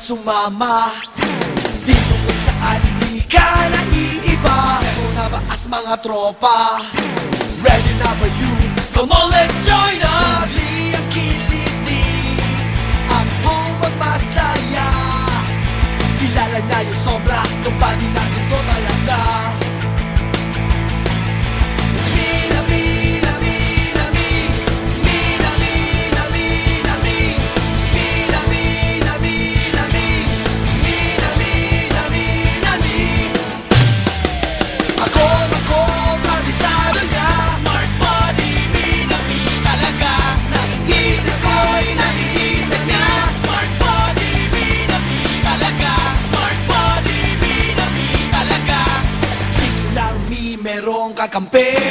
sumama dito kung saan di ka naiiba. Una baas mga tropa, ready na ba you? Come on, let's join us. Hindi ang kiliti, ang huwag masaya. Kilala niya yung sobra, tumpani natin to talaga. Merong kakampi.